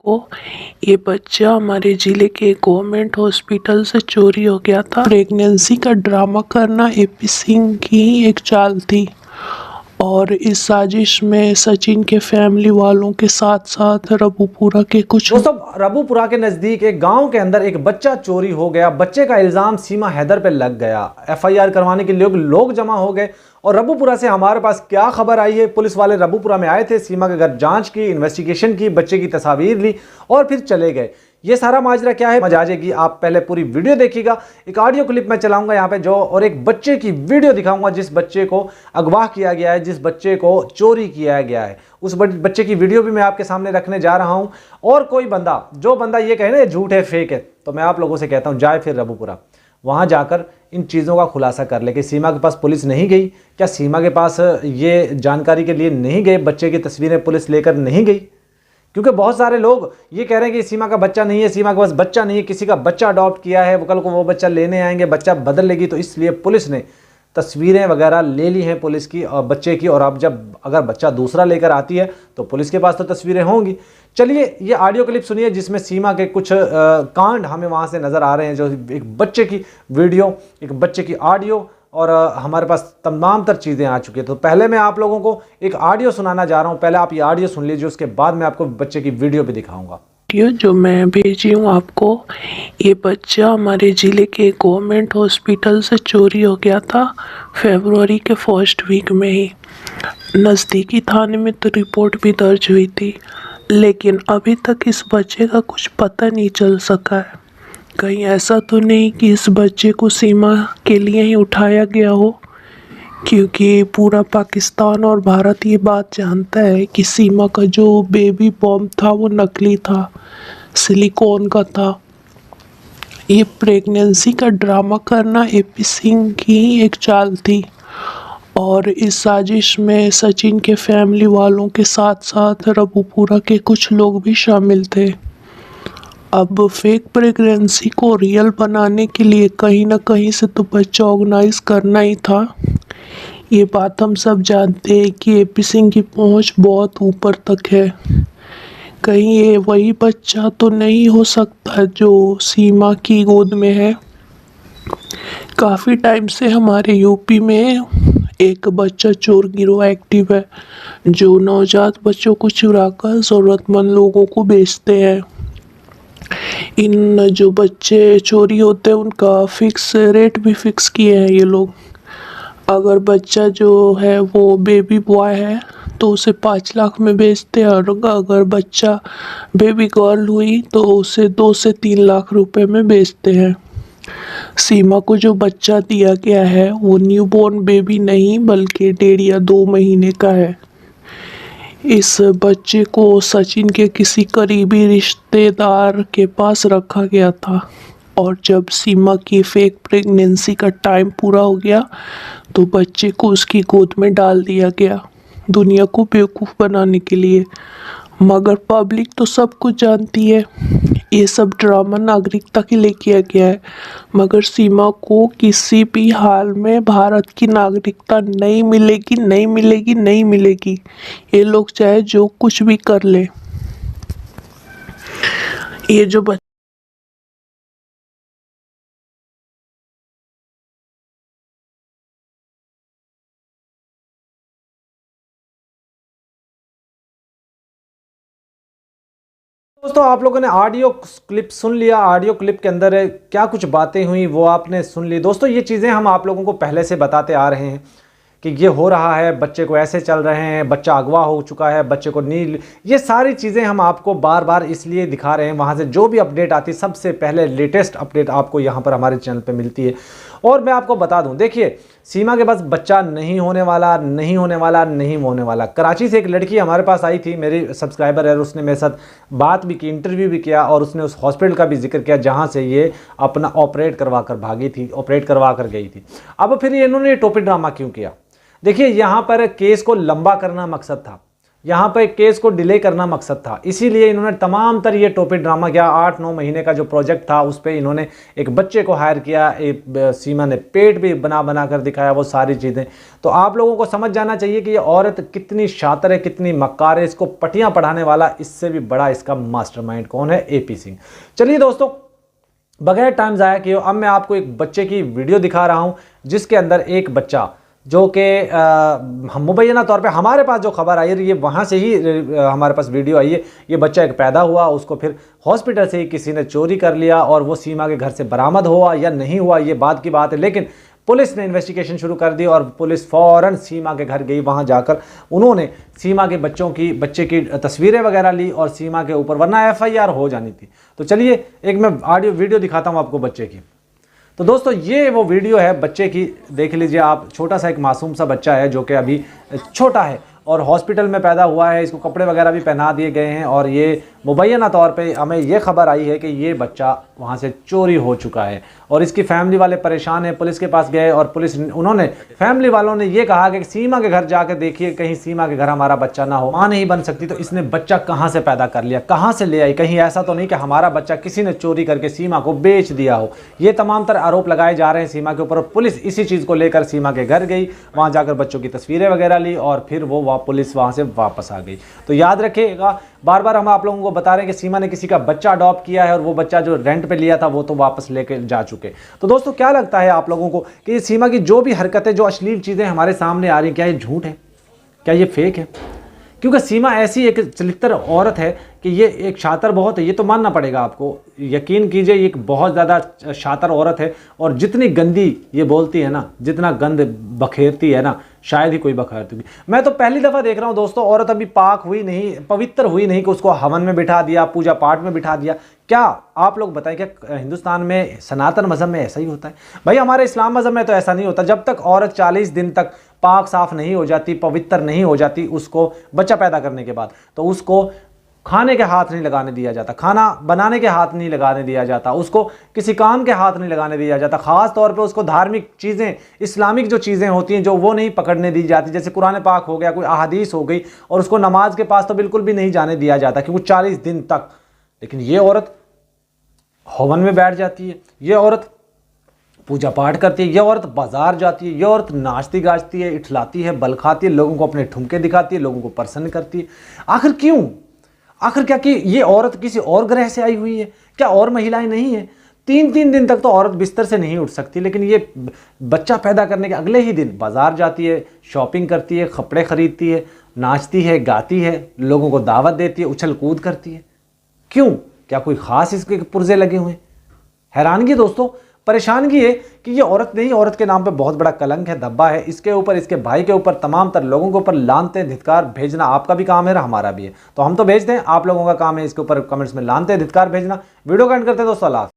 को ये बच्चा हमारे ज़िले के गवर्नमेंट हॉस्पिटल से चोरी हो गया था। प्रेगनेंसी का ड्रामा करना एपी सिंह की ही एक चाल थी और इस साजिश में सचिन के फैमिली वालों के साथ साथ रबुपुरा के कुछ दोस्तों, रबुपुरा के नजदीक एक गांव के अंदर एक बच्चा चोरी हो गया। बच्चे का इल्जाम सीमा हैदर पे लग गया। एफआईआर करवाने के लिए लोग जमा हो गए और रबुपुरा से हमारे पास क्या खबर आई है। पुलिस वाले रबुपुरा में आए थे, सीमा के घर जांच की, इन्वेस्टिगेशन की, बच्चे की तस्वीर ली और फिर चले गए। ये सारा माजरा क्या है, मजा आ जाएगी। आप पहले पूरी वीडियो देखिएगा। एक ऑडियो क्लिप मैं चलाऊंगा यहाँ पे जो, और एक बच्चे की वीडियो दिखाऊंगा जिस बच्चे को अगवा किया गया है, जिस बच्चे को चोरी किया गया है। उस बच्चे की वीडियो भी मैं आपके सामने रखने जा रहा हूं। और कोई बंदा, जो बंदा ये कहे ना झूठ है, फेक है, तो मैं आप लोगों से कहता हूं जाए फिर रबुपुरा, वहां जाकर इन चीज़ों का खुलासा कर ले कि सीमा के पास पुलिस नहीं गई क्या, सीमा के पास ये जानकारी के लिए नहीं गए, बच्चे की तस्वीरें पुलिस लेकर नहीं गई। क्योंकि बहुत सारे लोग ये कह रहे हैं कि सीमा का बच्चा नहीं है, सीमा के पास बच्चा नहीं है, किसी का बच्चा अडॉप्ट किया है, वो कल को वो बच्चा लेने आएंगे, बच्चा बदल लेगी, तो इसलिए पुलिस ने तस्वीरें वगैरह ले ली हैं पुलिस की और बच्चे की। और अब जब अगर बच्चा दूसरा लेकर आती है तो पुलिस के पास तो तस्वीरें होंगी। चलिए ये ऑडियो क्लिप सुनिए जिसमें सीमा के कुछ कांड हमें वहाँ से नज़र आ रहे हैं। जो एक बच्चे की वीडियो, एक बच्चे की ऑडियो और हमारे पास तमाम तर चीज़ें आ चुकी है। तो पहले मैं आप लोगों को एक ऑडियो सुनाना जा रहा हूँ। पहले आप ये ऑडियो सुन लीजिए, उसके बाद मैं आपको बच्चे की वीडियो भी दिखाऊंगा। जो मैं भेजी हूँ आपको, ये बच्चा हमारे ज़िले के गवर्नमेंट हॉस्पिटल से चोरी हो गया था फरवरी के फर्स्ट वीक में ही। नज़दीकी थाने में तो रिपोर्ट भी दर्ज हुई थी, लेकिन अभी तक इस बच्चे का कुछ पता नहीं चल सका है। कहीं ऐसा तो नहीं कि इस बच्चे को सीमा के लिए ही उठाया गया हो, क्योंकि पूरा पाकिस्तान और भारत ये बात जानता है कि सीमा का जो बेबी बॉम्ब था वो नकली था, सिलिकॉन का था। ये प्रेगनेंसी का ड्रामा करना एपी सिंह की ही एक चाल थी और इस साजिश में सचिन के फैमिली वालों के साथ साथ रबुपुरा के कुछ लोग भी शामिल थे। अब फेक प्रेगनेंसी को रियल बनाने के लिए कहीं ना कहीं से तो बच्चा ऑर्गेनाइज करना ही था। ये बात हम सब जानते हैं कि एपी सिंह की पहुंच बहुत ऊपर तक है। कहीं ये वही बच्चा तो नहीं हो सकता जो सीमा की गोद में है। काफ़ी टाइम से हमारे यूपी में एक बच्चा चोर गिरोह एक्टिव है जो नवजात बच्चों को चुराकर ज़रूरतमंद लोगों को बेचते हैं। इन जो बच्चे चोरी होते हैं उनका फिक्स रेट भी फिक्स किए हैं ये लोग। अगर बच्चा जो है वो बेबी बॉय है तो उसे 5 लाख में बेचते हैं, और अगर बच्चा बेबी गर्ल हुई तो उसे 2 से 3 लाख रुपए में बेचते हैं। सीमा को जो बच्चा दिया गया है वो न्यूबॉर्न बेबी नहीं बल्कि 1.5 या 2 महीने का है। इस बच्चे को सचिन के किसी करीबी रिश्तेदार के पास रखा गया था और जब सीमा की फेक प्रेगनेंसी का टाइम पूरा हो गया तो बच्चे को उसकी गोद में डाल दिया गया, दुनिया को बेवकूफ़ बनाने के लिए। मगर पब्लिक तो सब कुछ जानती है, ये सब ड्रामा नागरिकता के लिए किया गया है। मगर सीमा को किसी भी हाल में भारत की नागरिकता नहीं मिलेगी, नहीं मिलेगी, नहीं मिलेगी। ये लोग चाहे जो कुछ भी कर ले। ये जो दोस्तों, आप लोगों ने ऑडियो क्लिप सुन लिया। ऑडियो क्लिप के अंदर क्या कुछ बातें हुई वो आपने सुन ली। दोस्तों, ये चीज़ें हम आप लोगों को पहले से बताते आ रहे हैं कि ये हो रहा है, बच्चे को ऐसे चल रहे हैं, बच्चा अगवा हो चुका है, बच्चे को नील, ये सारी चीज़ें हम आपको बार बार इसलिए दिखा रहे हैं। वहाँ से जो भी अपडेट आती है सबसे पहले लेटेस्ट अपडेट आपको यहाँ पर हमारे चैनल पे मिलती है। और मैं आपको बता दूँ, देखिए सीमा के पास बच्चा नहीं होने वाला, नहीं होने वाला, नहीं होने वाला। कराची से एक लड़की हमारे पास आई थी, मेरी सब्सक्राइबर है, उसने मेरे साथ बात भी की, इंटरव्यू भी किया और उसने उस हॉस्पिटल का भी जिक्र किया जहाँ से ये अपना ऑपरेट करवा कर भागी थी, ऑपरेट करवा कर गई थी। अब फिर इन्होंने टोपी ड्रामा क्यों किया? देखिए यहाँ पर केस को लंबा करना मकसद था। यहाँ पे केस को डिले करना मकसद था, इसीलिए इन्होंने तमाम तर ये टोपी ड्रामा किया। 8-9 महीने का जो प्रोजेक्ट था उस पर इन्होंने एक बच्चे को हायर किया, सीमा ने पेट भी बना बना कर दिखाया, वो सारी चीज़ें। तो आप लोगों को समझ जाना चाहिए कि ये औरत कितनी शातिर है, कितनी मक्कार है। इसको पटियाँ पढ़ाने वाला इससे भी बड़ा इसका मास्टरमाइंड कौन है? AP सिंह। चलिए दोस्तों, बगैर टाइम ज़ाया किए अब मैं आपको एक बच्चे की वीडियो दिखा रहा हूँ, जिसके अंदर एक बच्चा जो कि मुबैना तौर पे हमारे पास जो खबर आई है, ये वहाँ से ही हमारे पास वीडियो आई है। ये बच्चा एक पैदा हुआ, उसको फिर हॉस्पिटल से ही किसी ने चोरी कर लिया, और वो सीमा के घर से बरामद हुआ या नहीं हुआ ये बाद की बात है, लेकिन पुलिस ने इन्वेस्टिगेशन शुरू कर दी और पुलिस फ़ौरन सीमा के घर गई। वहाँ जाकर उन्होंने सीमा के बच्चे की तस्वीरें वगैरह ली और सीमा के ऊपर, वरना FIR हो जानी थी। तो चलिए एक मैं वीडियो दिखाता हूँ आपको बच्चे की। तो दोस्तों ये वो वीडियो है बच्चे की, देख लीजिए आप। छोटा सा एक मासूम सा बच्चा है जो कि अभी छोटा है और हॉस्पिटल में पैदा हुआ है। इसको कपड़े वगैरह भी पहना दिए गए हैं, और ये मुबैना तौर पे हमें ये खबर आई है कि ये बच्चा वहाँ से चोरी हो चुका है, और इसकी फैमिली वाले परेशान हैं। पुलिस के पास गए और फैमिली वालों ने ये कहा कि सीमा के घर जाकर देखिए, कहीं सीमा के घर हमारा बच्चा ना हो। माँ नहीं बन सकती तो इसने बच्चा कहाँ से पैदा कर लिया, कहाँ से ले आई? कहीं ऐसा तो नहीं कि हमारा बच्चा किसी ने चोरी करके सीमा को बेच दिया हो? ये तमाम तरह आरोप लगाए जा रहे हैं सीमा के ऊपर। पुलिस इसी चीज़ को लेकर सीमा के घर गई, वहाँ जाकर बच्चों की तस्वीरें वगैरह ली, और फिर वो पुलिस वहाँ से वापस आ गई। तो याद रखिएगा, बार बार हम आप लोगों को बता रहे हैं कि सीमा ने किसी का बच्चा अडॉप्ट किया है, और वो बच्चा जो रेंट पे लिया था वो तो वापस लेके जा चुके। तो दोस्तों क्या लगता है आप लोगों को कि सीमा की जो भी हरकतें, जो अश्लील चीज़ें हमारे सामने आ रही हैं, क्या ये झूठ है, क्या ये फेक है? क्योंकि सीमा ऐसी एक चरित्र औरत है कि ये एक शातिर बहुत है, ये तो मानना पड़ेगा आपको। यकीन कीजिए ये एक बहुत ज़्यादा शातिर औरत है, और जितनी गंदी ये बोलती है ना, जितना गंद बखेरती है ना, शायद ही कोई बखेरती होगी। मैं तो पहली दफ़ा देख रहा हूँ दोस्तों, औरत अभी पाक हुई नहीं, पवित्र हुई नहीं कि उसको हवन में बिठा दिया, पूजा पाठ में बिठा दिया। क्या आप लोग बताएं, क्या हिंदुस्तान में सनातन मज़हब में ऐसा ही होता है? भाई हमारे इस्लाम मज़हब में तो ऐसा नहीं होता। जब तक औरत 40 दिन तक पाक साफ नहीं हो जाती, पवित्र नहीं हो जाती, उसको बच्चा पैदा करने के बाद, तो उसको खाने के हाथ नहीं लगाने दिया जाता, खाना बनाने के हाथ नहीं लगाने दिया जाता, उसको किसी काम के हाथ नहीं लगाने दिया जाता। ख़ास तौर पे उसको धार्मिक चीज़ें, इस्लामिक जो चीज़ें होती हैं, जो वो नहीं पकड़ने दी जाती, जैसे कुरान पाक हो गया, कोई अहादीस हो गई, और उसको नमाज के पास तो बिल्कुल भी नहीं जाने दिया जाता, क्योंकि 40 दिन तक। लेकिन ये औरत हवन में बैठ जाती है, ये औरत पूजा पाठ करती है, ये औरत बाजार जाती है, ये औरत नाचती गाजती है, इठलाती है, बल खाती है, लोगों को अपने ठुमके दिखाती है, लोगों को प्रसन्न करती है। आखिर क्यों? आखिर क्या कि ये औरत किसी और ग्रह से आई हुई है? क्या और महिलाएं नहीं है? 3-3 दिन तक तो औरत बिस्तर से नहीं उठ सकती, लेकिन ये बच्चा पैदा करने के अगले ही दिन बाजार जाती है, शॉपिंग करती है, कपड़े खरीदती है, नाचती है, गाती है, लोगों को दावत देती है, उछल कूद करती है। क्यों? क्या कोई ख़ास इसके पुर्जे लगे हुए हैं? हैरानगी दोस्तों, परेशानगी है कि ये औरत नहीं, औरत के नाम पे बहुत बड़ा कलंक है, धब्बा है। इसके ऊपर, इसके भाई के ऊपर, तमाम तर लोगों के ऊपर लानते धिक्कार भेजना आपका भी काम है, हमारा भी है। तो हम तो भेजते हैं, आप लोगों का काम है इसके ऊपर कमेंट्स में लानते धिक्कार भेजना। वीडियो का एंड करते हैं दोस्तों, अल्लाह।